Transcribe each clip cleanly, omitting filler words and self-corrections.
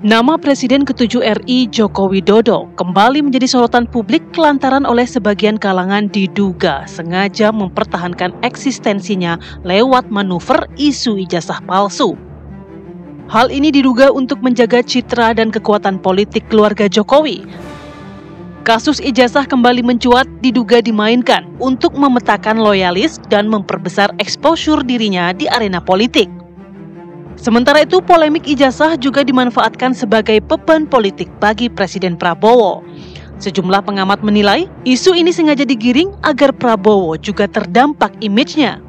Nama Presiden ke-7 RI Joko Widodo kembali menjadi sorotan publik lantaran oleh sebagian kalangan diduga sengaja mempertahankan eksistensinya lewat manuver isu ijazah palsu. Hal ini diduga untuk menjaga citra dan kekuatan politik keluarga Jokowi. Kasus ijazah kembali mencuat diduga dimainkan untuk memetakan loyalis dan memperbesar exposure dirinya di arena politik. Sementara itu, polemik ijazah juga dimanfaatkan sebagai beban politik bagi Presiden Prabowo. Sejumlah pengamat menilai, isu ini sengaja digiring agar Prabowo juga terdampak image-nya.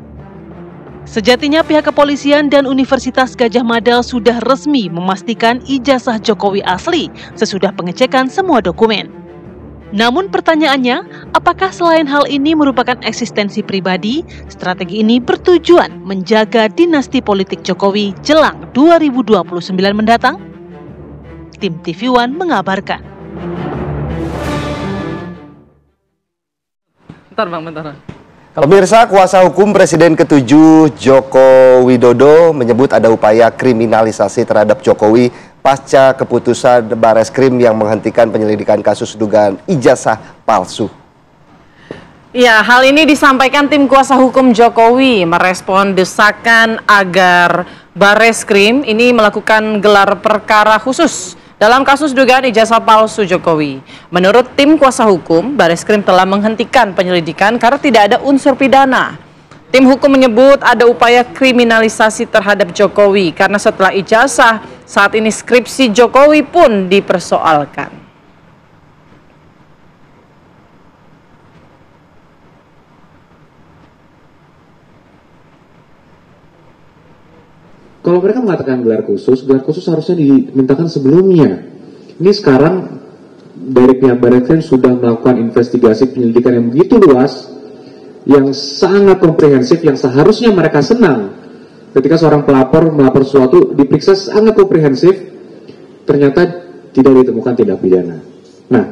Sejatinya pihak kepolisian dan Universitas Gadjah Mada sudah resmi memastikan ijazah Jokowi asli sesudah pengecekan semua dokumen. Namun pertanyaannya, apakah selain hal ini merupakan eksistensi pribadi, strategi ini bertujuan menjaga dinasti politik Jokowi jelang 2029 mendatang? Tim TV One mengabarkan. Bentar. Pemirsa, kuasa hukum Presiden ke-7 Joko Widodo menyebut ada upaya kriminalisasi terhadap Jokowi pasca keputusan Bareskrim yang menghentikan penyelidikan kasus dugaan ijazah palsu. Ya, hal ini disampaikan tim kuasa hukum Jokowi merespon desakan agar Bareskrim ini melakukan gelar perkara khusus dalam kasus dugaan ijazah palsu Jokowi. Menurut tim kuasa hukum, Bareskrim telah menghentikan penyelidikan karena tidak ada unsur pidana. Tim hukum menyebut ada upaya kriminalisasi terhadap Jokowi karena setelah ijazah, saat ini skripsi Jokowi pun dipersoalkan. Kalau mereka mengatakan gelar khusus harusnya dimintakan sebelumnya. Ini sekarang dari pihak Bareskrim sudah melakukan investigasi penyelidikan yang begitu luas, yang sangat komprehensif, yang seharusnya mereka senang ketika seorang pelapor melapor sesuatu diperiksa sangat komprehensif, ternyata tidak ditemukan tindak pidana. Nah,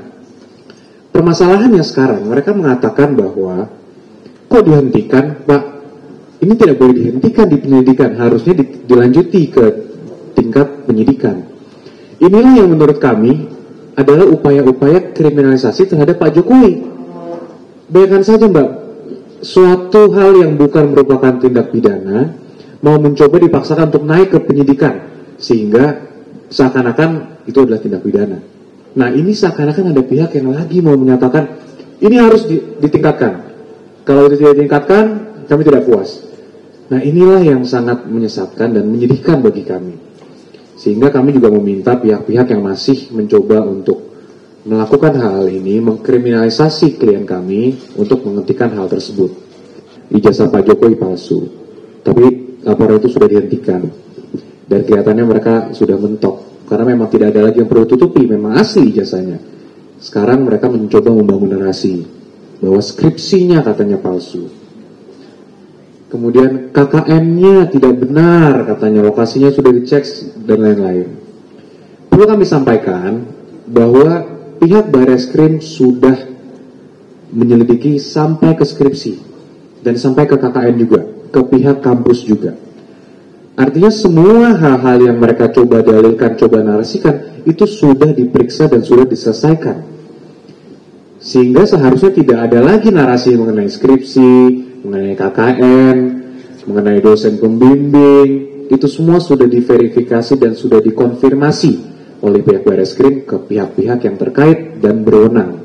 permasalahannya sekarang mereka mengatakan bahwa kok dihentikan, Pak? Ini tidak boleh dihentikan di penyelidikan, harusnya dilanjuti ke tingkat penyidikan. Inilah yang menurut kami adalah upaya-upaya kriminalisasi terhadap Pak Jokowi. Bayangkan saja, Mbak, suatu hal yang bukan merupakan tindak pidana mau mencoba dipaksakan untuk naik ke penyidikan sehingga seakan-akan itu adalah tindak pidana. Nah, ini seakan-akan ada pihak yang lagi mau menyatakan ini harus ditingkatkan. Kalau tidak ditingkatkan, kami tidak puas. Nah, inilah yang sangat menyesatkan dan menyedihkan bagi kami. Sehingga kami juga meminta pihak-pihak yang masih mencoba untuk melakukan hal ini, mengkriminalisasi klien kami untuk menghentikan hal tersebut. Ijazah Pak Jokowi palsu, tapi laporan itu sudah dihentikan. Dan kelihatannya mereka sudah mentok, karena memang tidak ada lagi yang perlu tutupi, memang asli ijazahnya. Sekarang mereka mencoba membangun narasi, bahwa skripsinya katanya palsu. Kemudian KKN-nya tidak benar, katanya lokasinya sudah dicek, dan lain-lain. Perlu kami sampaikan bahwa pihak Bareskrim sudah menyelidiki sampai ke skripsi dan sampai ke KKN juga, ke pihak kampus juga. Artinya semua hal-hal yang mereka coba dalilkan, coba narasikan, itu sudah diperiksa dan sudah diselesaikan. Sehingga seharusnya tidak ada lagi narasi mengenai skripsi, mengenai KKN, mengenai dosen pembimbing. Itu semua sudah diverifikasi dan sudah dikonfirmasi oleh pihak Bareskrim ke pihak-pihak yang terkait dan berwenang.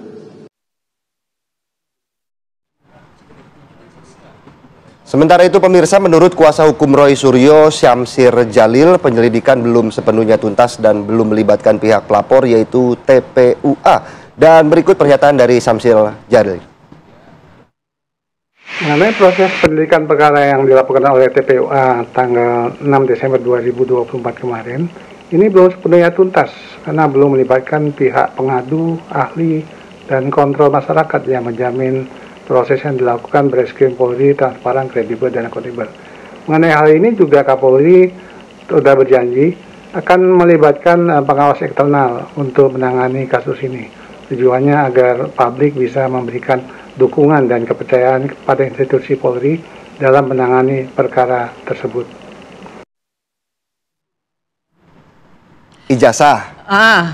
Sementara itu pemirsa, menurut kuasa hukum Roy Suryo, Syamsir Jalil, penyelidikan belum sepenuhnya tuntas dan belum melibatkan pihak pelapor yaitu TPUA. Dan berikut pernyataan dari Syamsir Jalil. Mengenai proses penyelidikan perkara yang dilakukan oleh TPUA tanggal 6 Desember 2024 kemarin, ini belum sepenuhnya tuntas karena belum melibatkan pihak pengadu, ahli, dan kontrol masyarakat yang menjamin proses yang dilakukan Bareskrim Polri transparan, kredibel, dan akuntabel. Mengenai hal ini juga Kapolri sudah berjanji akan melibatkan pengawas eksternal untuk menangani kasus ini. Tujuannya agar publik bisa memberikan dukungan dan kepercayaan kepada institusi Polri dalam menangani perkara tersebut. ijazah,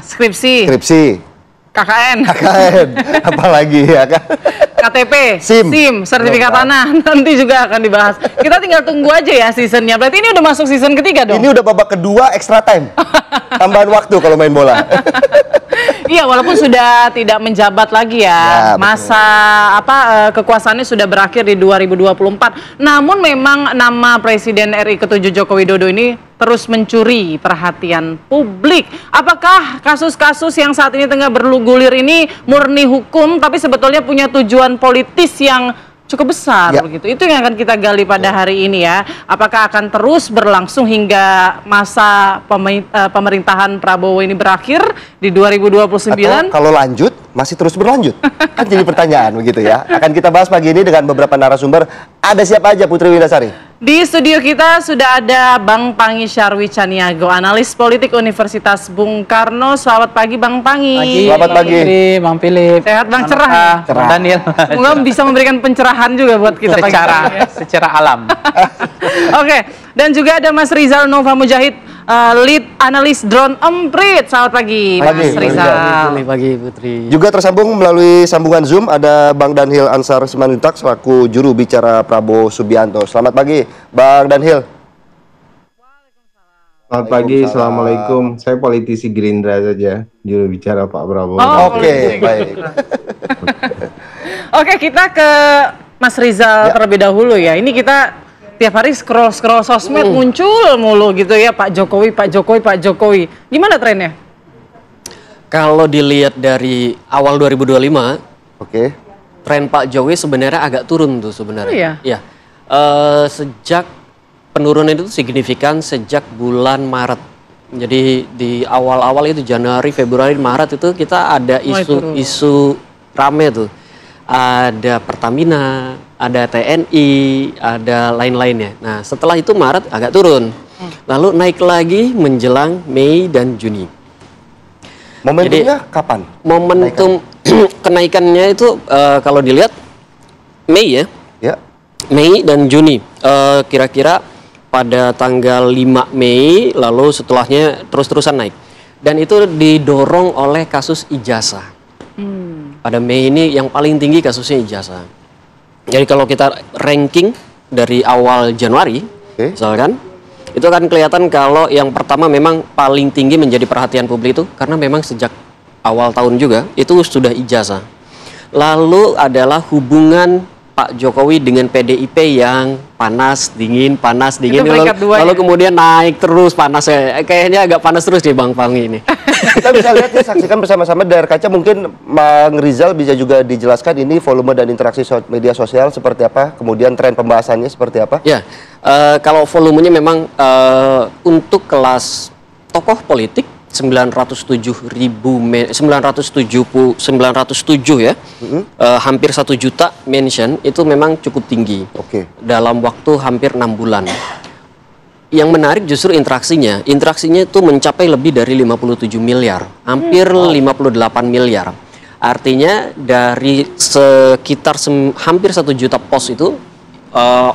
skripsi, KKN, apalagi ya kan? KTP, SIM, sertifikat tanah, nanti juga akan dibahas. Kita tinggal tunggu aja ya seasonnya. Berarti ini udah masuk season ketiga dong? Ini udah babak kedua extra time, tambahan waktu kalau main bola. Iya, walaupun sudah tidak menjabat lagi ya, masa kekuasaannya sudah berakhir di 2024. Namun memang nama Presiden RI ke-7 Joko Widodo ini terus mencuri perhatian publik. Apakah kasus-kasus yang saat ini tengah bergulir ini murni hukum, tapi sebetulnya punya tujuan politis yang cukup besar begitu? Itu yang akan kita gali pada hari ini ya. Apakah akan terus berlangsung hingga masa pemerintahan Prabowo ini berakhir di 2029? Atau kalau lanjut masih terus berlanjut? Kan jadi pertanyaan begitu ya. Akan kita bahas pagi ini dengan beberapa narasumber. Ada siapa aja, Putri Windasari? Di studio kita sudah ada Bang Pangi Syarwi Caniago, analis politik Universitas Bung Karno. Selamat pagi Bang Pangi. Selamat pagi. Bang Philip. Sehat Bang, cerah. Cerah. Daniel. Semoga bisa memberikan pencerahan juga buat kita secara alam. Oke, dan juga ada Mas Rizal Nova Mujahid, lead analis drone Emprit. Selamat pagi, Mas Rizal. Pagi Putri. Juga tersambung melalui sambungan Zoom ada Bang Danhil Ansar Simanjuntak selaku juru bicara Prabowo Subianto. Selamat pagi, Bang Danhil. Selamat pagi, Assalamualaikum. Saya politisi Gerindra saja, juru bicara Pak Prabowo. Oke, baik. Oke, kita ke Mas Rizal terlebih dahulu ya. Ini kita tiap hari scroll sosmed muncul mulu gitu ya, Pak Jokowi. Gimana trennya? Kalau dilihat dari awal 2025, tren Pak Jokowi sebenarnya agak turun tuh sebenarnya. Oh iya? Iya. Sejak penurunan itu signifikan sejak bulan Maret. Jadi di awal-awal itu Januari, Februari, Maret itu kita ada isu rame tuh. Ada Pertamina, ada TNI, ada lain-lainnya. Nah, setelah itu Maret agak turun. Lalu naik lagi menjelang Mei dan Juni. Momentumnya kapan? Momentum kenaikannya itu kalau dilihat Mei ya. Mei dan Juni. Kira-kira pada tanggal 5 Mei, lalu setelahnya terus-terusan naik. Dan itu didorong oleh kasus ijazah. Pada Mei ini yang paling tinggi kasusnya ijazah. Jadi kalau kita ranking dari awal Januari, misalkan, itu akan kelihatan kalau yang pertama memang paling tinggi menjadi perhatian publik itu karena memang sejak awal tahun juga itu sudah ijazah. Lalu adalah hubungan Pak Jokowi dengan PDIP yang panas dingin. Lalu kemudian naik terus panas. Kayaknya agak panas terus deh Bang Pangi ini. Kita bisa lihat ya, saksikan bersama-sama dari kaca. Mungkin Bang Rizal bisa juga dijelaskan ini volume dan interaksi media sosial seperti apa, kemudian tren pembahasannya seperti apa? Ya, kalau volumenya memang untuk kelas tokoh politik 907 ya, hampir 1 juta mention itu memang cukup tinggi dalam waktu hampir 6 bulan. Yang menarik justru interaksinya itu mencapai lebih dari 57 miliar, hampir 58 miliar. Artinya dari sekitar hampir 1 juta post itu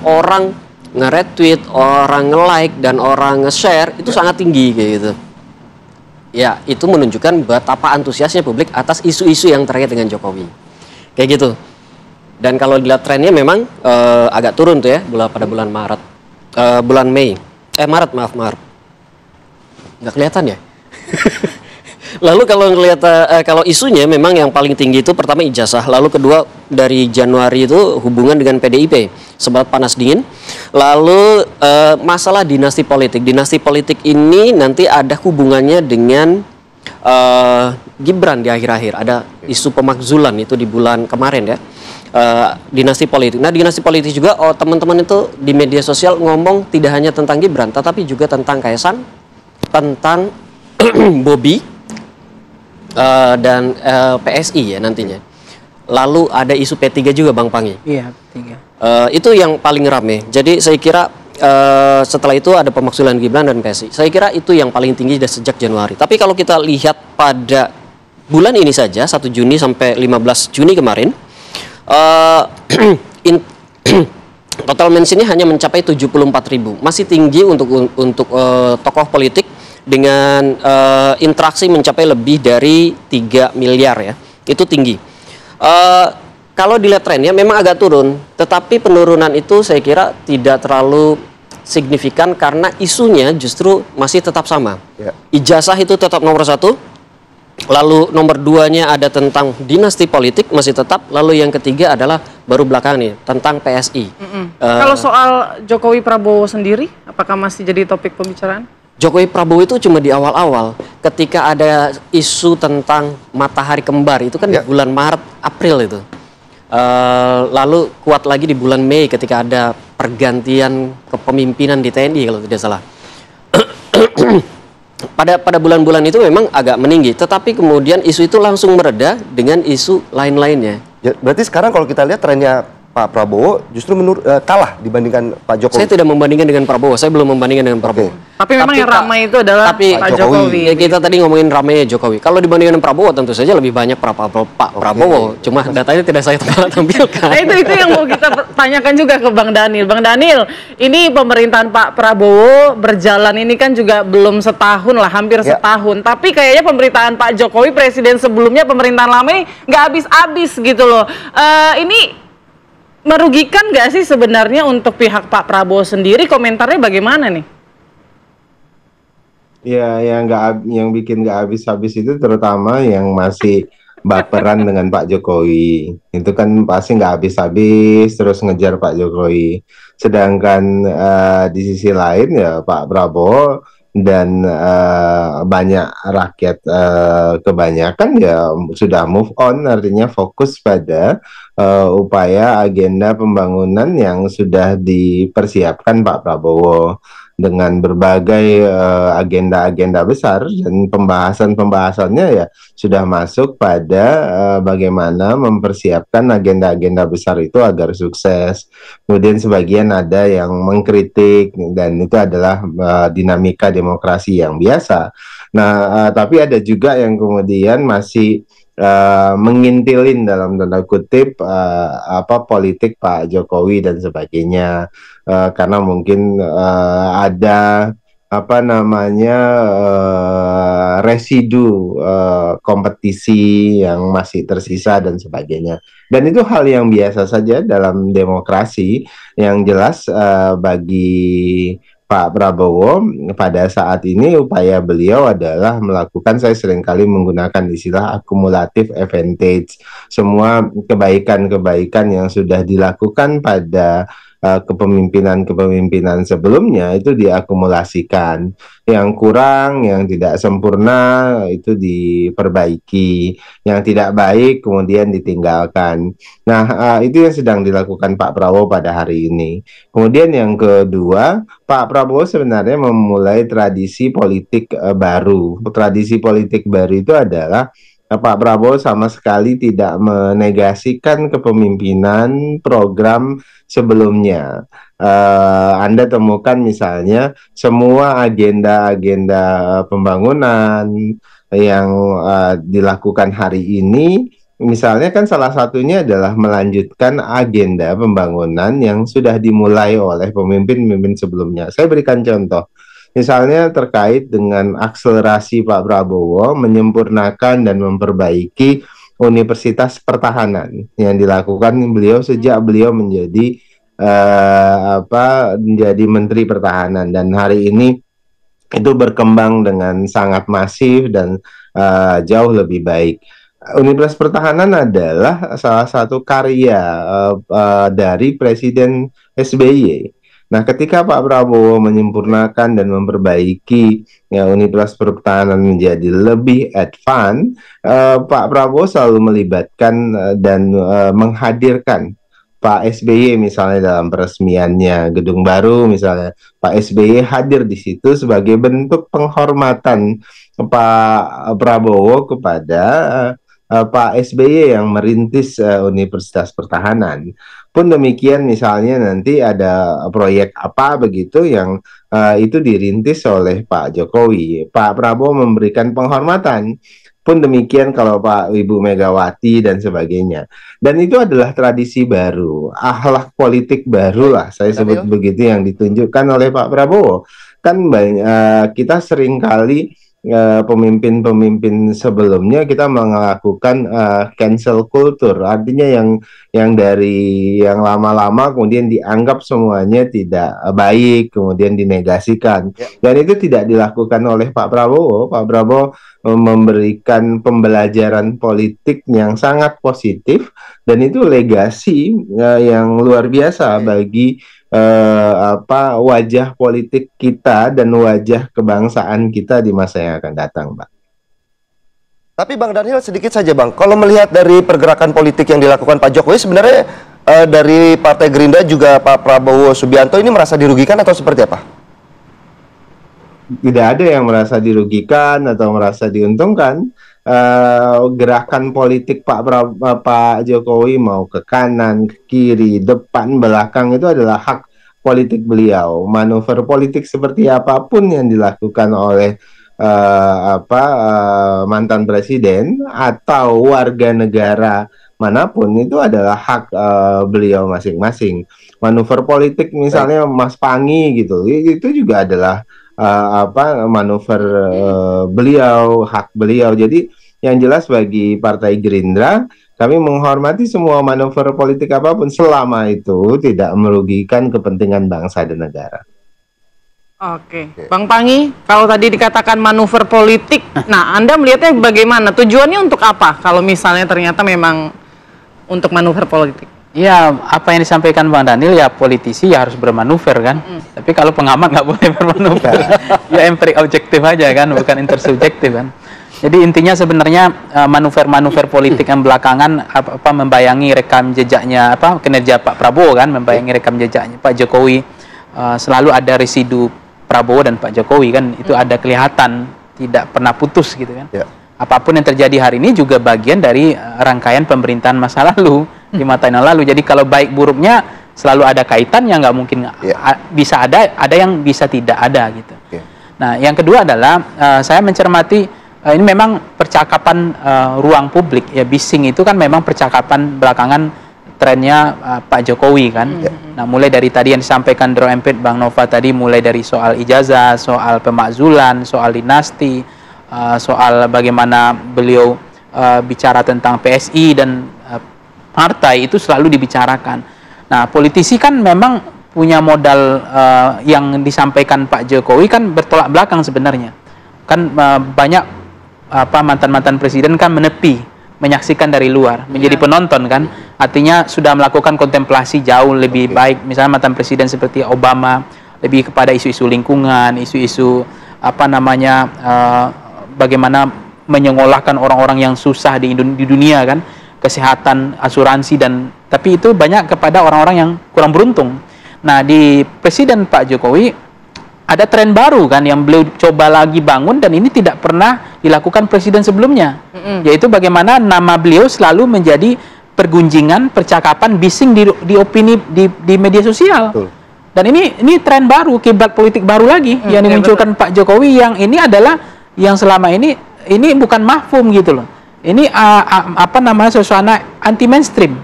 orang nge-retweet, orang nge-like dan orang nge-share itu sangat tinggi kayak gitu. Ya, itu menunjukkan betapa antusiasnya publik atas isu-isu yang terkait dengan Jokowi. Kayak gitu. Dan kalau dilihat trennya memang agak turun tuh ya pada bulan Maret. Bulan Mei. Maret. Nggak kelihatan ya? Lalu kalau isunya memang yang paling tinggi itu pertama ijazah, lalu kedua dari Januari itu hubungan dengan PDIP, sebab panas dingin. Lalu masalah dinasti politik. Dinasti politik ini nanti ada hubungannya dengan Gibran di akhir-akhir. Ada isu pemakzulan itu di bulan kemarin ya. Dinasti politik. Nah, dinasti politik juga teman-teman itu di media sosial ngomong tidak hanya tentang Gibran, tetapi juga tentang Kaisang, tentang Bobi dan PSI ya nantinya. Lalu ada isu P3 juga Bang Pangi. Iya, P3. Itu yang paling rame. Jadi saya kira setelah itu ada pemakzulan Gibran dan PSI. Saya kira itu yang paling tinggi dari sejak Januari. Tapi kalau kita lihat pada bulan ini saja 1 Juni sampai 15 Juni kemarin, total mentionnya hanya mencapai 74.000. Masih tinggi untuk tokoh politik dengan interaksi mencapai lebih dari 3 miliar ya. Itu tinggi. Kalau dilihat trennya memang agak turun, tetapi penurunan itu saya kira tidak terlalu signifikan karena isunya justru masih tetap sama. Ya. Ijazah itu tetap nomor 1, lalu nomor 2-nya ada tentang dinasti politik masih tetap, lalu yang ketiga adalah baru belakangan nih tentang PSI. Kalau soal Jokowi Prabowo sendiri, apakah masih jadi topik pembicaraan? Jokowi Prabowo itu cuma di awal-awal, ketika ada isu tentang matahari kembar itu kan di bulan Maret April itu. Lalu kuat lagi di bulan Mei ketika ada pergantian kepemimpinan di TNI kalau tidak salah. pada bulan-bulan itu memang agak meninggi, tetapi kemudian isu itu langsung mereda dengan isu lain-lainnya. Ya, berarti sekarang kalau kita lihat trennya Pak Prabowo justru kalah dibandingkan Pak Jokowi. Saya tidak membandingkan dengan Prabowo, saya belum membandingkan dengan Prabowo. Tapi memang yang ramai itu adalah Pak Jokowi. Kita tadi ngomongin ramainya Jokowi. Kalau dibandingkan dengan Prabowo tentu saja lebih banyak Pak Prabowo. Cuma datanya tidak saya tampilkan. Nah, itu yang mau kita tanyakan juga ke Bang Daniel. Bang Daniel, ini pemerintahan Pak Prabowo berjalan ini kan juga belum setahun lah, hampir setahun. Tapi kayaknya pemerintahan Pak Jokowi, presiden sebelumnya, pemerintahan lama ini nggak habis-habis gitu loh. Ini merugikan nggak sih sebenarnya untuk pihak Pak Prabowo sendiri? Komentarnya bagaimana nih? Ya, yang bikin nggak habis-habis itu terutama yang masih baperan dengan Pak Jokowi. Itu kan pasti nggak habis-habis terus ngejar Pak Jokowi. Sedangkan di sisi lain ya Pak Prabowo dan banyak rakyat kebanyakan ya sudah move on, artinya fokus pada upaya agenda pembangunan yang sudah dipersiapkan Pak Prabowo dengan berbagai agenda-agenda besar, dan pembahasannya ya sudah masuk pada bagaimana mempersiapkan agenda-agenda besar itu agar sukses. Kemudian sebagian ada yang mengkritik, dan itu adalah dinamika demokrasi yang biasa. Nah, tapi ada juga yang kemudian masih mengintilin dalam tanda kutip politik Pak Jokowi dan sebagainya, karena mungkin ada residu kompetisi yang masih tersisa dan sebagainya. Dan itu hal yang biasa saja dalam demokrasi. Yang jelas bagi Pak Prabowo pada saat ini upaya beliau adalah melakukan, saya seringkali menggunakan istilah akumulatif advantage. Semua kebaikan-kebaikan yang sudah dilakukan pada kepemimpinan sebelumnya itu diakumulasikan. Yang kurang, yang tidak sempurna itu diperbaiki. Yang tidak baik kemudian ditinggalkan. Nah, itu yang sedang dilakukan Pak Prabowo pada hari ini. Kemudian yang kedua, Pak Prabowo sebenarnya memulai tradisi politik baru. Tradisi politik baru itu adalah Pak Prabowo sama sekali tidak menegasikan kepemimpinan program sebelumnya. Anda temukan misalnya semua agenda-agenda pembangunan yang dilakukan hari ini, misalnya kan salah satunya adalah melanjutkan agenda pembangunan yang sudah dimulai oleh pemimpin-pemimpin sebelumnya. Saya berikan contoh. Misalnya terkait dengan akselerasi Pak Prabowo menyempurnakan dan memperbaiki Universitas Pertahanan yang dilakukan beliau sejak beliau menjadi menjadi Menteri Pertahanan, dan hari ini itu berkembang dengan sangat masif dan jauh lebih baik. Universitas Pertahanan adalah salah satu karya dari Presiden SBY. Nah, ketika Pak Prabowo menyempurnakan dan memperbaiki Universitas Pertahanan menjadi lebih advance, Pak Prabowo selalu melibatkan dan menghadirkan Pak SBY misalnya dalam peresmiannya gedung baru, misalnya Pak SBY hadir di situ sebagai bentuk penghormatan Pak Prabowo kepada Pak SBY yang merintis Universitas Pertahanan. Pun demikian misalnya nanti ada proyek apa begitu yang itu dirintis oleh Pak Jokowi, Pak Prabowo memberikan penghormatan. Pun demikian kalau Pak Ibu Megawati dan sebagainya. Dan itu adalah tradisi baru, akhlak politik baru lah saya sebut begitu yang ditunjukkan oleh Pak Prabowo. kan kita seringkali pemimpin-pemimpin sebelumnya kita melakukan cancel culture, artinya yang dari yang lama-lama kemudian dianggap semuanya tidak baik, kemudian dinegasikan. Dan itu tidak dilakukan oleh Pak Prabowo. Pak Prabowo memberikan pembelajaran politik yang sangat positif, dan itu legasi yang luar biasa bagi wajah politik kita dan wajah kebangsaan kita di masa yang akan datang, Pak. Tapi Bang Daniel, sedikit saja Bang, kalau melihat dari pergerakan politik yang dilakukan Pak Jokowi, sebenarnya dari Partai Gerindra juga Pak Prabowo Subianto ini merasa dirugikan atau seperti apa? Tidak ada yang merasa dirugikan atau merasa diuntungkan. Gerakan politik Pak Jokowi mau ke kanan, ke kiri, depan, belakang itu adalah hak politik beliau. Manuver politik seperti apapun yang dilakukan oleh mantan presiden atau warga negara manapun itu adalah hak beliau masing-masing. Manuver politik misalnya Mas Pangi gitu, itu juga adalah manuver beliau, hak beliau. Jadi yang jelas bagi Partai Gerindra, kami menghormati semua manuver politik apapun selama itu tidak merugikan kepentingan bangsa dan negara. Oke, Bang Pangi, kalau tadi dikatakan manuver politik, nah Anda melihatnya bagaimana? Tujuannya untuk apa? Kalau misalnya ternyata memang untuk manuver politik? Ya, apa yang disampaikan Bang Daniel, ya politisi ya harus bermanuver kan. Tapi kalau pengamat nggak boleh bermanuver. Ya empirik objektif aja kan, bukan intersubjektif kan. Jadi intinya sebenarnya manuver-manuver politik yang belakangan membayangi rekam jejaknya kinerja Pak Prabowo kan, membayangi rekam jejaknya Pak Jokowi, selalu ada residu Prabowo dan Pak Jokowi kan, itu ada kelihatan tidak pernah putus gitu kan. Apapun yang terjadi hari ini juga bagian dari rangkaian pemerintahan masa lalu, 5 tahun yang lalu. Jadi kalau baik buruknya selalu ada kaitannya, nggak mungkin bisa ada yang bisa tidak ada gitu. Nah yang kedua adalah saya mencermati ini memang percakapan ruang publik ya, bising itu kan memang percakapan belakangan trennya Pak Jokowi kan. Nah mulai dari tadi yang disampaikan Draw Empet Bang Nova tadi, mulai dari soal ijazah, soal pemakzulan, soal dinasti, soal bagaimana beliau bicara tentang PSI dan partai, itu selalu dibicarakan. Nah politisi kan memang punya modal yang disampaikan Pak Jokowi kan bertolak belakang sebenarnya. Kan banyak mantan-mantan presiden kan menepi, menyaksikan dari luar, menjadi penonton kan, artinya sudah melakukan kontemplasi jauh lebih baik. Misalnya mantan presiden seperti Obama lebih kepada isu-isu lingkungan, isu-isu bagaimana menyengolahkan orang-orang yang susah di dunia kan, kesehatan, asuransi, dan tapi itu banyak kepada orang-orang yang kurang beruntung. Nah di presiden Pak Jokowi ada tren baru kan yang beliau coba lagi bangun, dan ini tidak pernah dilakukan presiden sebelumnya, yaitu bagaimana nama beliau selalu menjadi pergunjingan, percakapan, bising di opini di media sosial. Dan ini tren baru, kiblat politik baru lagi yang dimunculkan Pak Jokowi, yang ini adalah yang selama ini bukan mafhum gitu loh. Ini suasana anti mainstream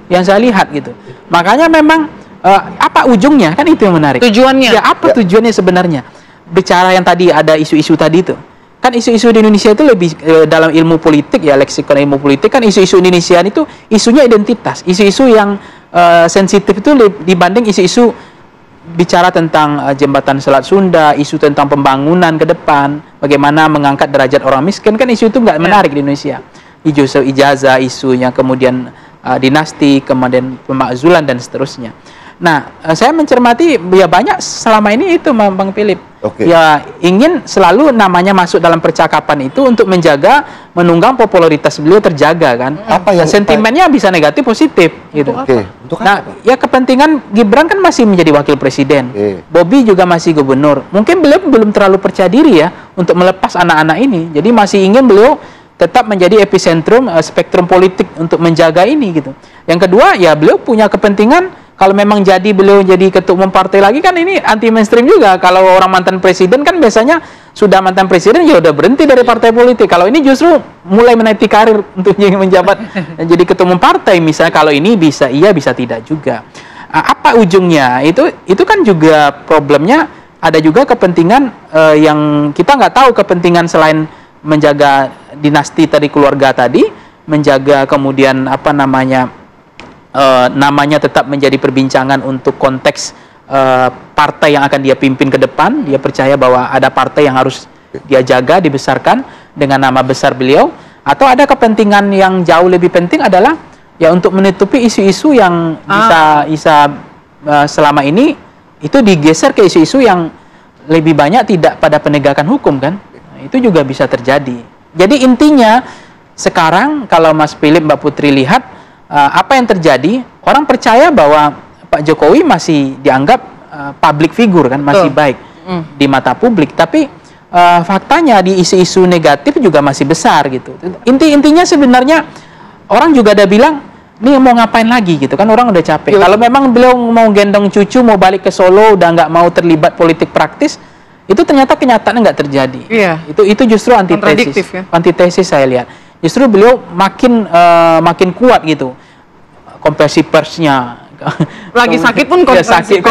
yang saya lihat gitu. Makanya memang apa ujungnya kan itu yang menarik. Tujuannya? Ya apa tujuannya sebenarnya? Bicara yang tadi ada isu-isu tadi itu. Kan isu-isu di Indonesia itu lebih dalam ilmu politik ya, leksikon ilmu politik kan isu-isu Indonesia itu isunya identitas, isu-isu yang sensitif itu dibanding isu-isu bicara tentang jembatan Selat Sunda, isu tentang pembangunan ke depan, bagaimana mengangkat derajat orang miskin, kan isu itu nggak menarik di Indonesia. Isu ijazah, isunya kemudian dinasti, kemudian pemakzulan dan seterusnya. Nah, saya mencermati ya banyak selama ini itu Bang Philip. Ya ingin selalu namanya masuk dalam percakapan itu untuk menjaga, menunggang popularitas beliau terjaga kan. Apa yang sentimennya bisa negatif positif gitu. Nah, ya kepentingan Gibran kan masih menjadi wakil presiden. Bobi juga masih gubernur. Mungkin beliau belum terlalu percaya diri ya untuk melepas anak-anak ini. Jadi masih ingin beliau tetap menjadi epicentrum spektrum politik untuk menjaga ini gitu. Yang kedua ya beliau punya kepentingan. Kalau memang beliau jadi ketua umum partai lagi kan ini anti mainstream juga. Kalau orang mantan presiden kan biasanya sudah mantan presiden ya udah berhenti dari partai politik. Kalau ini justru mulai menaiki karir untuk menjabat jadi ketua umum partai misalnya. Kalau ini bisa iya bisa tidak juga. Apa ujungnya? Itu kan juga problemnya ada juga kepentingan yang kita nggak tahu, kepentingan selain menjaga dinasti tadi, keluarga tadi, menjaga kemudian apa namanya namanya tetap menjadi perbincangan untuk konteks partai yang akan dia pimpin ke depan. Dia percaya bahwa ada partai yang harus dia jaga, dibesarkan dengan nama besar beliau. Atau ada kepentingan yang jauh lebih penting adalah ya untuk menutupi isu-isu yang bisa selama ini itu digeser ke isu-isu yang lebih banyak tidak pada penegakan hukum kan. Nah, itu juga bisa terjadi. Jadi intinya sekarang kalau Mas Philip, Mbak Putri lihat apa yang terjadi, orang percaya bahwa Pak Jokowi masih dianggap public figure kan, masih baik di mata publik, tapi faktanya di isu-isu negatif juga masih besar gitu. Intinya sebenarnya orang juga ada bilang, nih mau ngapain lagi gitu kan, orang udah capek. Kalau memang beliau mau gendong cucu, mau balik ke Solo, udah nggak mau terlibat politik praktis, itu ternyata kenyataannya nggak terjadi. Itu justru antitesis. Antitesis saya lihat. Justru beliau makin kuat gitu. Konversi persnya. Lagi sakit pun konversi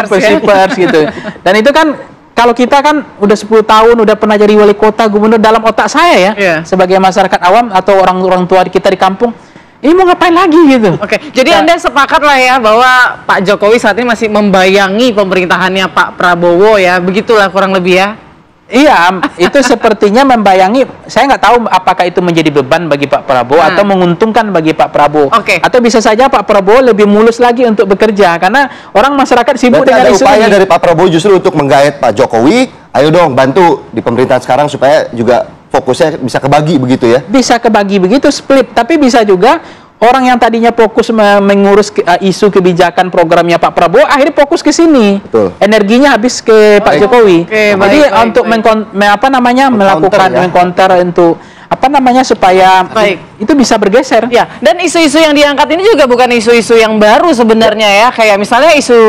pers gitu. Dan itu kan kalau kita kan udah 10 tahun udah pernah jadi wali kota, gubernur, dalam otak saya ya, sebagai masyarakat awam atau orang tua kita di kampung, ini mau ngapain lagi gitu. Oke, jadi Anda sepakat lah ya bahwa Pak Jokowi saat ini masih membayangi pemerintahannya Pak Prabowo ya, begitulah kurang lebih ya. Iya, itu sepertinya membayangi. Saya nggak tahu apakah itu menjadi beban bagi Pak Prabowo atau menguntungkan bagi Pak Prabowo. Atau bisa saja Pak Prabowo lebih mulus lagi untuk bekerja karena orang masyarakat sibuk dengan isu ini. Upaya dari Pak Prabowo justru untuk menggait Pak Jokowi, ayo dong bantu di pemerintahan sekarang supaya juga fokusnya bisa kebagi begitu ya? Bisa kebagi begitu, split. Tapi bisa juga orang yang tadinya fokus mengurus isu kebijakan programnya Pak Prabowo, akhirnya fokus ke sini. Betul. Energinya habis ke Pak Jokowi. Jadi untuk melakukan mengcounter untuk supaya itu bisa bergeser. Ya, dan isu-isu yang diangkat ini juga bukan isu-isu yang baru sebenarnya ya. Kayak misalnya isu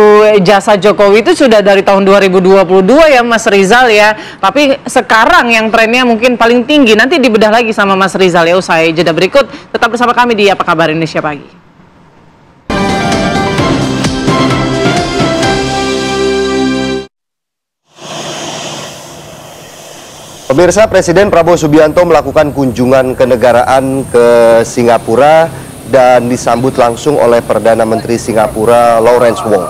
jasa Jokowi itu sudah dari tahun 2022 ya Mas Rizal ya. Tapi sekarang yang trennya mungkin paling tinggi. Nanti dibedah lagi sama Mas Rizal ya usai jeda berikut. Tetap bersama kami di Apa Kabar Indonesia Pagi. Pemirsa, Presiden Prabowo Subianto melakukan kunjungan kenegaraan ke Singapura dan disambut langsung oleh Perdana Menteri Singapura Lawrence Wong.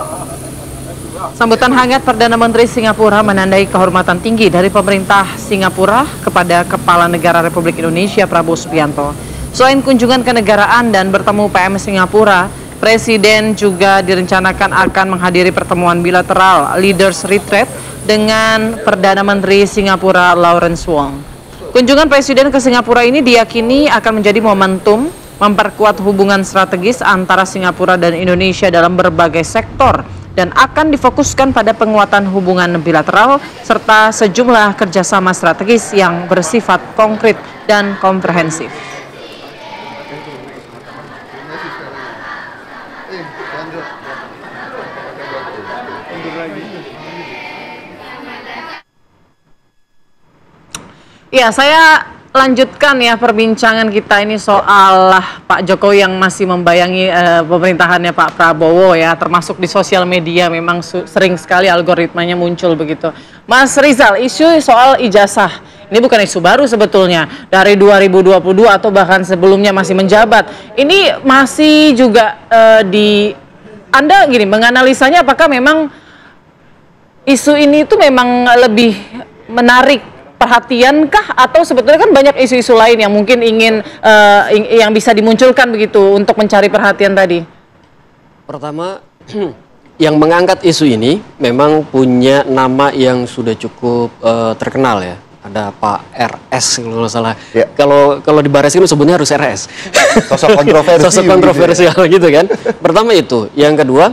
Sambutan hangat Perdana Menteri Singapura menandai kehormatan tinggi dari pemerintah Singapura kepada Kepala Negara Republik Indonesia Prabowo Subianto. Selain kunjungan kenegaraan dan bertemu PM Singapura, Presiden juga direncanakan akan menghadiri pertemuan bilateral Leaders Retreat dengan Perdana Menteri Singapura Lawrence Wong. Kunjungan Presiden ke Singapura ini diyakini akan menjadi momentum memperkuat hubungan strategis antara Singapura dan Indonesia dalam berbagai sektor dan akan difokuskan pada penguatan hubungan bilateral serta sejumlah kerjasama strategis yang bersifat konkret dan komprehensif. Ya, saya lanjutkan ya perbincangan kita ini soal Pak Jokowi yang masih membayangi pemerintahannya Pak Prabowo ya, termasuk di sosial media memang sering sekali algoritmanya muncul begitu. Mas Rizal, isu soal ijazah ini bukan isu baru sebetulnya, dari 2022 atau bahkan sebelumnya masih menjabat. Ini masih juga Anda gini menganalisanya, apakah memang isu ini itu memang lebih menarik perhatian kah, atau sebetulnya kan banyak isu-isu lain yang mungkin ingin yang bisa dimunculkan begitu untuk mencari perhatian tadi? Pertama, yang mengangkat isu ini memang punya nama yang sudah cukup terkenal ya. Ada Pak RS kalau nggak salah. Ya. Kalau di Barreskrim sebutnya harus RS. Sosok kontroversial. Sosok kontroversial gitu kan. Pertama itu. Yang kedua,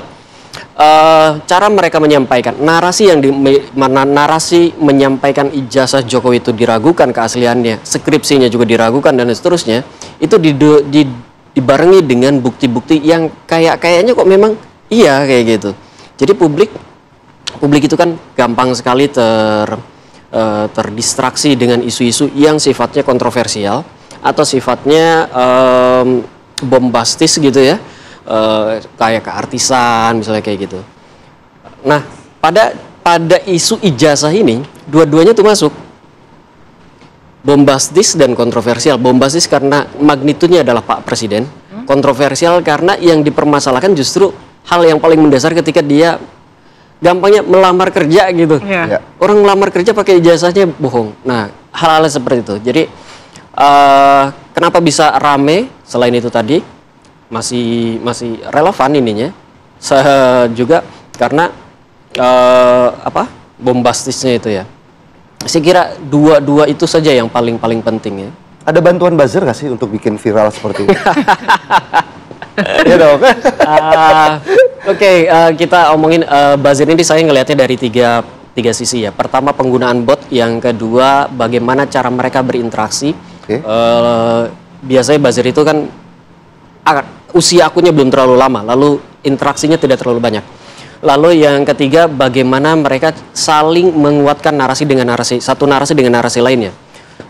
cara mereka menyampaikan narasi narasi menyampaikan ijazah Jokowi itu diragukan keasliannya, skripsinya juga diragukan dan seterusnya, itu dibarengi dengan bukti-bukti yang kayaknya kok memang iya kayak gitu. Jadi publik itu kan gampang sekali terdistraksi dengan isu-isu yang sifatnya kontroversial atau sifatnya bombastis gitu ya. Kayak keartisan misalnya kayak gitu. Nah, pada pada isu ijazah ini, dua-duanya tuh masuk. Bombastis dan kontroversial. Bombastis karena magnitudenya adalah Pak Presiden. Kontroversial karena yang dipermasalahkan justru hal yang paling mendasar ketika dia gampangnya melamar kerja gitu. Orang melamar kerja pakai ijazahnya bohong. Nah, hal-hal seperti itu. Jadi kenapa bisa rame? Selain itu tadi masih relevan ininya. Juga karena bombastisnya itu ya. Saya kira dua itu saja yang paling penting ya. Ada bantuan buzzer nggak sih untuk bikin viral seperti ini? Ya dong. Kita omongin buzzer ini saya ngelihatnya dari tiga sisi ya. Pertama penggunaan bot, yang kedua bagaimana cara mereka berinteraksi. Biasanya buzzer itu kan usia akunnya belum terlalu lama, lalu interaksinya tidak terlalu banyak. Lalu yang ketiga bagaimana mereka saling menguatkan satu narasi dengan narasi lainnya.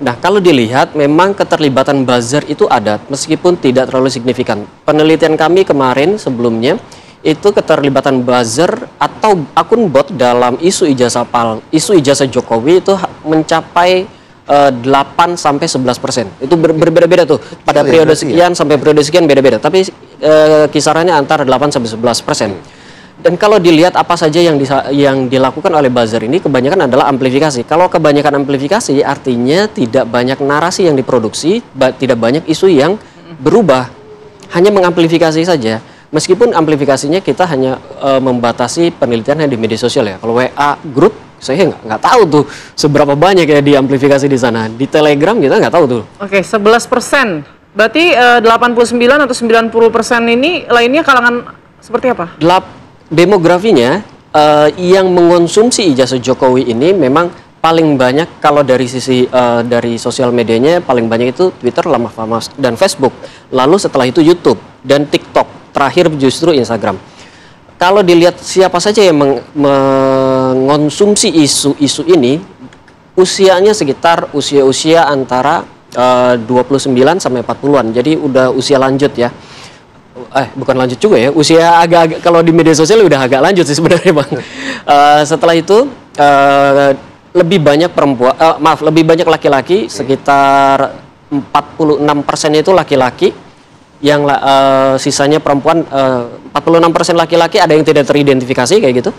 Nah, kalau dilihat memang keterlibatan buzzer itu ada meskipun tidak terlalu signifikan. Penelitian kami kemarin sebelumnya itu keterlibatan buzzer atau akun bot dalam isu ijazah Jokowi itu mencapai 8 sampai 11%. Itu berbeda-beda tuh. Pada periode sekian sampai periode sekian beda-beda. Tapi kisarannya antara 8 sampai 11%. Dan kalau dilihat apa saja yang dilakukan oleh buzzer ini kebanyakan adalah amplifikasi. Kalau kebanyakan amplifikasi artinya tidak banyak narasi yang diproduksi, tidak banyak isu yang berubah. Hanya mengamplifikasi saja. Meskipun amplifikasinya kita hanya membatasi penelitiannya di media sosial ya. Kalau WA grup saya nggak tahu tuh seberapa banyak ya diamplifikasi di sana. Di Telegram kita nggak tahu tuh. Oke, 11%. Berarti 89 atau 90% ini lainnya kalangan seperti apa? Demografinya yang mengonsumsi ijazah Jokowi ini memang paling banyak kalau dari sisi dari sosial medianya paling banyak itu Twitter, Lama-Lama dan Facebook. Lalu setelah itu YouTube dan TikTok. Terakhir justru Instagram. Kalau dilihat siapa saja yang mengonsumsi isu-isu ini, usianya sekitar usia antara 29 sampai 40-an. Jadi udah usia lanjut ya. Bukan lanjut juga ya, usia agak-agak kalau di media sosial udah agak lanjut sih sebenarnya Bang. Setelah itu lebih banyak lebih banyak laki-laki, sekitar 46% itu laki-laki, yang sisanya perempuan. 46% laki-laki, ada yang tidak teridentifikasi kayak gitu.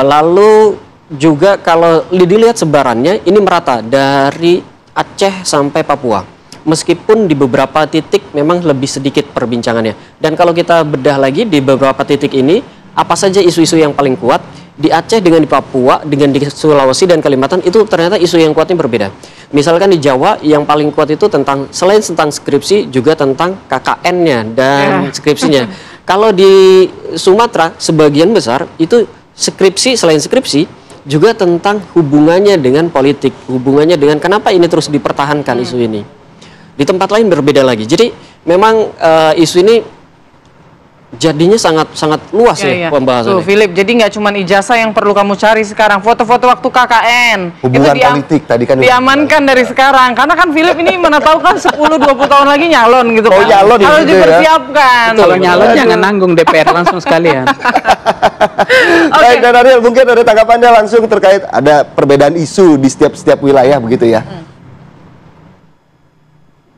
Lalu juga kalau dilihat sebarannya ini merata dari Aceh sampai Papua. Meskipun di beberapa titik memang lebih sedikit perbincangannya. Dan kalau kita bedah lagi di beberapa titik ini, apa saja isu-isu yang paling kuat? Di Aceh dengan di Papua, dengan di Sulawesi dan Kalimantan, itu ternyata isu yang kuatnya berbeda. Misalkan di Jawa, yang paling kuat itu selain tentang skripsi, juga tentang KKN-nya dan skripsinya. Kalau di Sumatera, sebagian besar itu selain skripsi, juga tentang hubungannya dengan politik, hubungannya dengan kenapa ini terus dipertahankan isu ini. Di tempat lain berbeda lagi. Jadi memang isu ini jadinya sangat luas ya pembahasannya. Tuh Philip, jadi nggak cuma ijazah yang perlu kamu cari sekarang, foto-foto waktu KKN. Hubungan politik tadi kan diamankan dari sekarang. Karena kan Philip ini mana tahu kan 10-20 tahun lagi nyalon gitu kan. Nyalon harus dipersiapkan. Kalau nyalon jangan nanggung DPR langsung sekalian. Baik, dan Ariel, mungkin ada tanggapannya langsung terkait ada perbedaan isu di setiap wilayah begitu ya.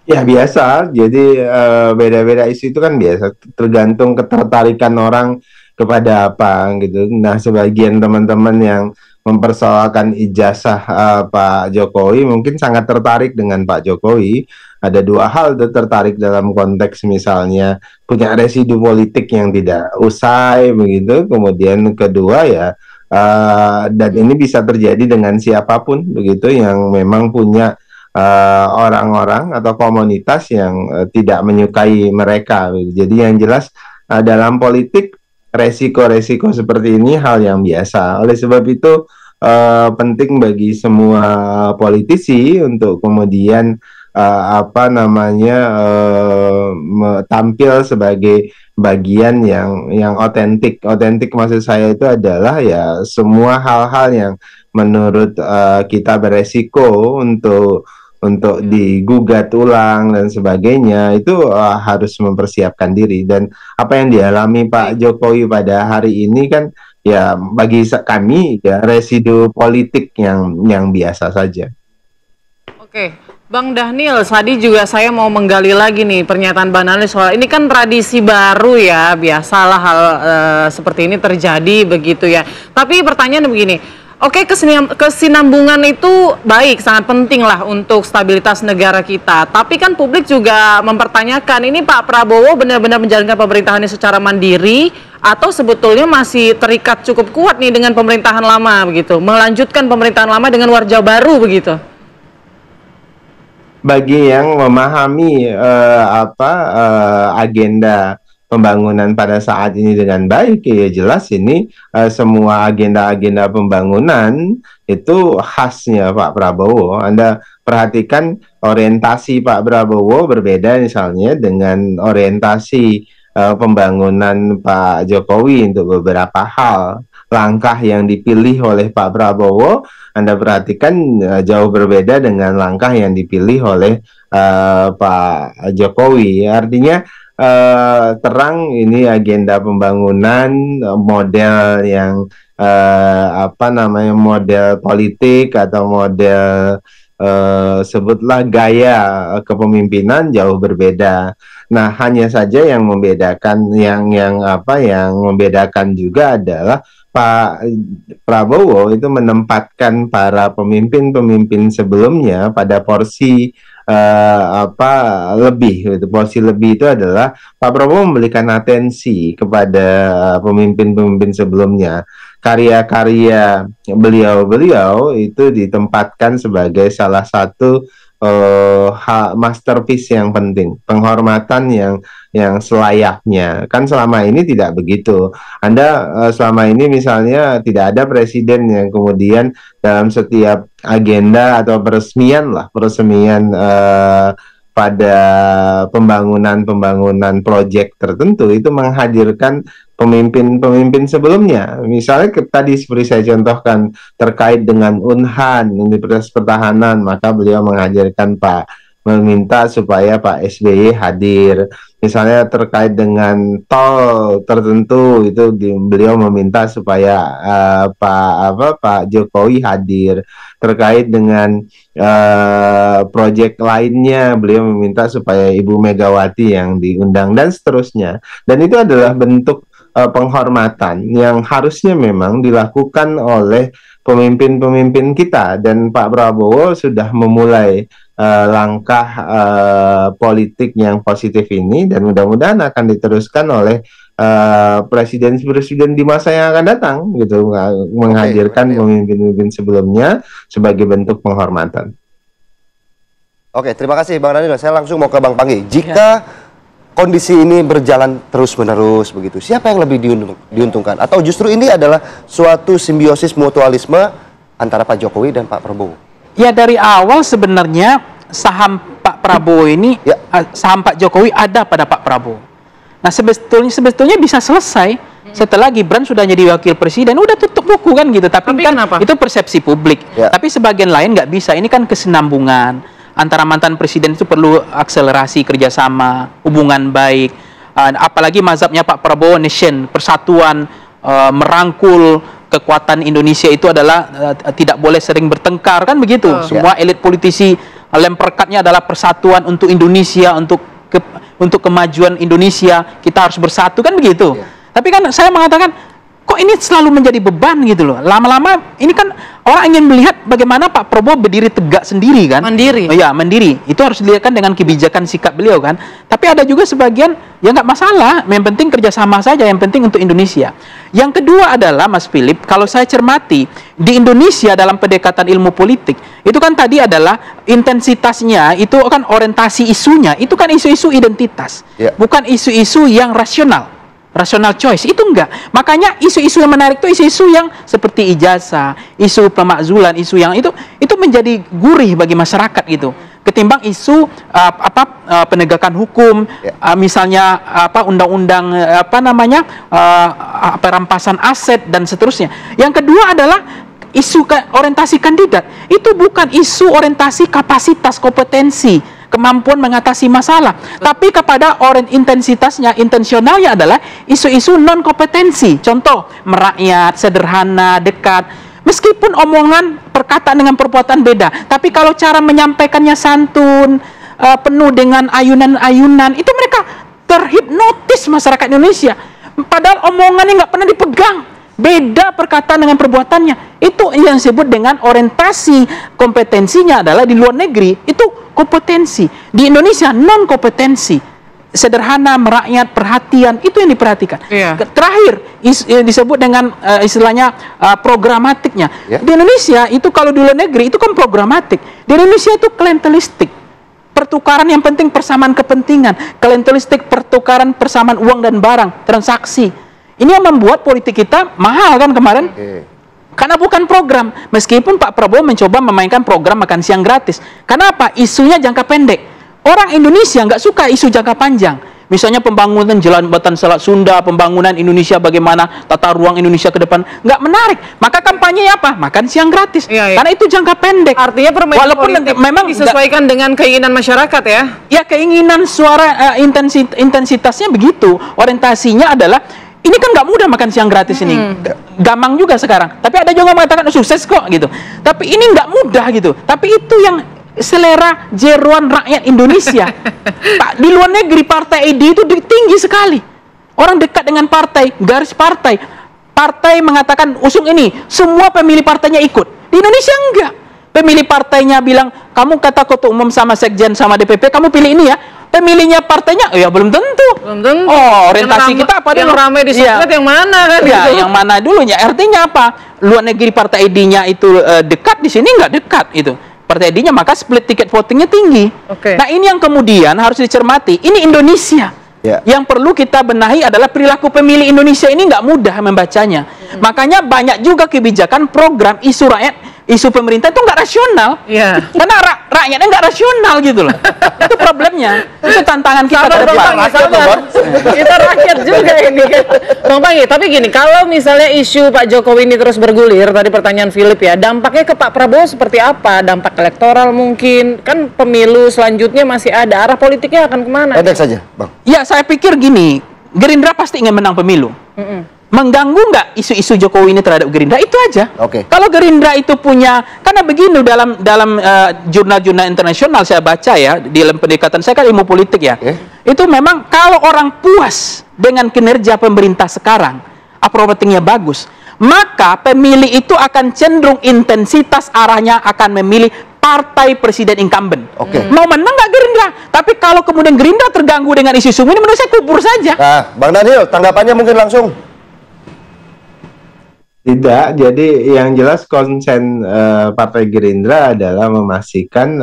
Ya biasa, jadi beda-beda isu itu kan biasa, tergantung ketertarikan orang kepada apa gitu. Nah, sebagian teman-teman yang mempersoalkan ijazah Pak Jokowi mungkin sangat tertarik dengan Pak Jokowi. Ada dua hal tertarik dalam konteks misalnya punya residu politik yang tidak usai begitu. Kemudian kedua ya, dan ini bisa terjadi dengan siapapun begitu yang memang punya orang-orang atau komunitas yang tidak menyukai mereka. Jadi yang jelas dalam politik resiko-resiko seperti ini hal yang biasa. Oleh sebab itu penting bagi semua politisi untuk kemudian tampil sebagai bagian yang otentik. Otentik maksud saya itu adalah ya semua hal-hal yang menurut kita beresiko untuk digugat ulang dan sebagainya, itu harus mempersiapkan diri. Dan apa yang dialami Pak Jokowi pada hari ini kan ya bagi kami ya residu politik yang biasa saja. Oke, Bang Dhanil, tadi juga saya mau menggali lagi nih pernyataan Bang Dhanil soal ini kan tradisi baru ya, biasalah hal seperti ini terjadi begitu ya. Tapi pertanyaan begini, oke, kesinambungan itu baik, sangat penting lah untuk stabilitas negara kita. Tapi kan publik juga mempertanyakan, ini Pak Prabowo benar-benar menjalankan pemerintahannya secara mandiri atau sebetulnya masih terikat cukup kuat nih dengan pemerintahan lama begitu, melanjutkan pemerintahan lama dengan wajah baru begitu? Bagi yang memahami agenda pembangunan pada saat ini dengan baik, ya jelas ini semua agenda-agenda pembangunan itu khasnya Pak Prabowo. Anda perhatikan orientasi Pak Prabowo berbeda misalnya dengan orientasi pembangunan Pak Jokowi untuk beberapa hal. Langkah yang dipilih oleh Pak Prabowo, Anda perhatikan jauh berbeda dengan langkah yang dipilih oleh Pak Jokowi. Artinya terang ini agenda pembangunan model yang model politik atau model sebutlah gaya kepemimpinan jauh berbeda. Nah, hanya saja yang membedakan yang membedakan juga adalah Pak Prabowo itu menempatkan para pemimpin-pemimpin sebelumnya pada porsi lebih. Porsi lebih itu adalah Pak Prabowo memberikan atensi kepada pemimpin-pemimpin sebelumnya. Karya-karya beliau itu ditempatkan sebagai salah satu masterpiece yang penting, penghormatan yang selayaknya. Kan selama ini tidak begitu. Anda selama ini misalnya tidak ada presiden yang kemudian dalam setiap agenda atau peresmian pada pembangunan proyek tertentu itu menghadirkan pemimpin-pemimpin sebelumnya. Misalnya tadi seperti saya contohkan terkait dengan Unhan, Universitas Pertahanan, maka beliau menghadirkan meminta supaya Pak SBY hadir. Misalnya terkait dengan tol tertentu itu beliau meminta supaya Pak Jokowi hadir. Terkait dengan proyek lainnya beliau meminta supaya Ibu Megawati yang diundang dan seterusnya. Dan itu adalah bentuk penghormatan yang harusnya memang dilakukan oleh pemimpin-pemimpin kita, dan Pak Prabowo sudah memulai langkah politik yang positif ini, dan mudah-mudahan akan diteruskan oleh presiden-presiden di masa yang akan datang gitu, menghadirkan pemimpin-pemimpin sebelumnya sebagai bentuk penghormatan. Oke, terima kasih Bang Dhanil. Saya langsung mau ke Bang Panggi. Jika kondisi ini berjalan terus-menerus begitu, siapa yang lebih diuntungkan? Atau justru ini adalah suatu simbiosis mutualisme antara Pak Jokowi dan Pak Prabowo? Ya, dari awal sebenarnya saham Pak Prabowo ini, saham Pak Jokowi ada pada Pak Prabowo. Nah, sebetulnya bisa selesai setelah Gibran sudah jadi wakil presiden, udah tutup buku kan gitu. Tapi kan kenapa? Itu persepsi publik. Tapi sebagian lain nggak bisa. Ini kan kesinambungan antara mantan presiden, itu perlu akselerasi kerjasama, hubungan baik. Apalagi mazhabnya Pak Prabowo nation, persatuan, merangkul kekuatan Indonesia itu adalah tidak boleh sering bertengkar, kan begitu. Semua elit politisi lem perekatnya adalah persatuan untuk Indonesia, untuk kemajuan Indonesia, kita harus bersatu, kan begitu. Tapi kan saya mengatakan, kok ini selalu menjadi beban gitu loh. Lama-lama ini kan orang ingin melihat bagaimana Pak Prabowo berdiri tegak sendiri kan. Mandiri. Ya, mandiri. Itu harus dilihat dengan kebijakan sikap beliau kan. Tapi ada juga sebagian, ya nggak masalah, yang penting kerjasama saja, yang penting untuk Indonesia. Yang kedua adalah, Mas Philip, kalau saya cermati, di Indonesia dalam pendekatan ilmu politik, itu kan tadi adalah intensitasnya, itu kan orientasi isunya, itu kan isu-isu identitas. Bukan isu-isu yang rasional choice, itu enggak. Makanya isu-isu yang menarik itu isu-isu yang seperti ijazah, isu pemakzulan, isu yang itu menjadi gurih bagi masyarakat gitu. Ketimbang isu penegakan hukum, misalnya undang-undang perampasan aset dan seterusnya. Yang kedua adalah isu orientasi kandidat. Itu bukan isu orientasi kapasitas, kompetensi kemampuan mengatasi masalah. Tapi kepada orang intensionalnya adalah isu-isu non kompetensi. Contoh, merakyat, sederhana, dekat. Meskipun omongan perkataan dengan perbuatan beda, tapi kalau cara menyampaikannya santun, penuh dengan ayunan-ayunan, itu mereka terhipnotis masyarakat Indonesia. Padahal omongannya nggak pernah dipegang. Beda perkataan dengan perbuatannya. Itu yang disebut dengan orientasi kompetensinya adalah di luar negeri itu kompetensi. Di Indonesia non kompetensi. Sederhana, merakyat, perhatian, itu yang diperhatikan. Terakhir disebut dengan istilahnya programatiknya. Di Indonesia itu kalau di luar negeri itu kan programatik. Di Indonesia itu klientelistik. Pertukaran yang penting persamaan kepentingan, klientelistik, pertukaran persamaan uang dan barang, transaksi. Ini yang membuat politik kita mahal kan kemarin. Karena bukan program. Meskipun Pak Prabowo mencoba memainkan program makan siang gratis. Kenapa? Isunya jangka pendek. Orang Indonesia nggak suka isu jangka panjang. Misalnya pembangunan Jembatan Selat Sunda, pembangunan Indonesia bagaimana, tata ruang Indonesia ke depan. Nggak menarik. Maka kampanyenya apa? Makan siang gratis. Karena itu jangka pendek. Artinya permainan walaupun politik memang disesuaikan dengan keinginan masyarakat ya? Ya, keinginan suara intensitasnya begitu. Orientasinya adalah ini kan nggak mudah makan siang gratis ini, gampang juga sekarang. Tapi ada juga mengatakan sukses kok gitu. Tapi ini nggak mudah gitu. Tapi itu yang selera jeroan rakyat Indonesia. Pak, di luar negeri partai ID itu tinggi sekali. Orang dekat dengan partai, garis partai. Partai mengatakan usung ini, semua pemilih partainya ikut. Di Indonesia enggak. Pemilih partainya bilang, kamu kata ketua umum sama sekjen sama DPP, kamu pilih ini ya. Pemilihnya partainya, ya belum tentu. Oh, orientasi kita apa yang ramai di sosmed yang mana kan? Ya, yang mana dulunya. Artinya apa? Luar negeri partai ID-nya itu dekat, di sini nggak dekat itu. Partai ID-nya maka split ticket votingnya tinggi. Nah, ini yang kemudian harus dicermati. Ini Indonesia. Yang perlu kita benahi adalah perilaku pemilih Indonesia ini nggak mudah membacanya. Makanya banyak juga kebijakan program isu rakyat, isu pemerintah itu nggak rasional. Karena rakyatnya nggak rasional gitu loh. Itu problemnya. Itu tantangan kita ke depan. Kita rakyat juga ini kan. Bang Panggi, tapi gini, kalau misalnya isu Pak Jokowi ini terus bergulir, tadi pertanyaan Philip ya, dampaknya ke Pak Prabowo seperti apa? Dampak elektoral mungkin, kan pemilu selanjutnya masih ada, arah politiknya akan kemana? Pendek saja, Bang. Ya, saya pikir gini, Gerindra pasti ingin menang pemilu. Mengganggu nggak isu-isu Jokowi ini terhadap Gerindra? Itu aja. Kalau Gerindra itu punya, karena begini dalam jurnal-jurnal internasional saya baca ya, di dalam pendekatan saya kan ilmu politik ya, itu memang kalau orang puas dengan kinerja pemerintah sekarang, approval ratingnya bagus, maka pemilih itu akan cenderung intensitas arahnya akan memilih partai presiden incumbent. Mau menang nggak Gerindra? Tapi kalau kemudian Gerindra terganggu dengan isu-isu ini, menurut saya kubur saja. Nah, Bang Daniel, tanggapannya mungkin langsung. Tidak, jadi yang jelas konsen Partai Gerindra adalah memastikan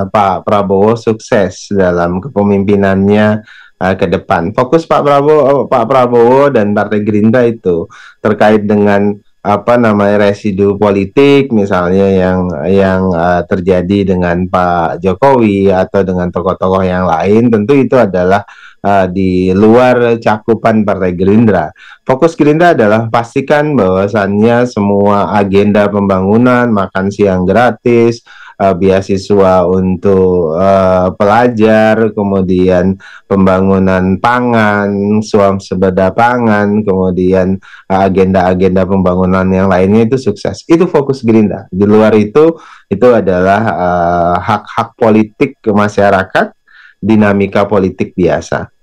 Pak Prabowo sukses dalam kepemimpinannya ke depan. Fokus Pak Prabowo dan Partai Gerindra itu terkait dengan apa namanya residu politik misalnya yang terjadi dengan Pak Jokowi atau dengan tokoh-tokoh yang lain, tentu itu adalah di luar cakupan Partai Gerindra. Fokus Gerindra adalah pastikan bahwasannya semua agenda pembangunan, makan siang gratis, beasiswa untuk pelajar, kemudian pembangunan pangan, swasembada pangan, kemudian agenda-agenda pembangunan yang lainnya itu sukses. Itu fokus Gerindra. Di luar itu adalah hak-hak politik ke masyarakat, dinamika politik biasa.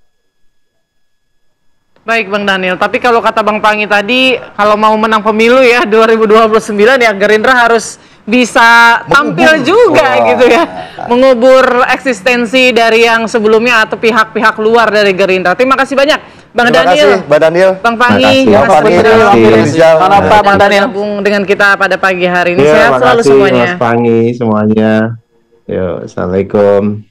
Baik Bang Daniel, tapi kalau kata Bang Panggi tadi, kalau mau menang pemilu ya 2029 ya Gerindra harus bisa tampil juga gitu ya, mengubur eksistensi dari yang sebelumnya atau pihak-pihak luar dari Gerindra. Terima kasih banyak Bang Daniel, Bang Panggi, Bang Daniel gabung dengan kita pada pagi hari ini. Sehat selalu semuanya. Mas Panggi semuanya. Yo, assalamualaikum.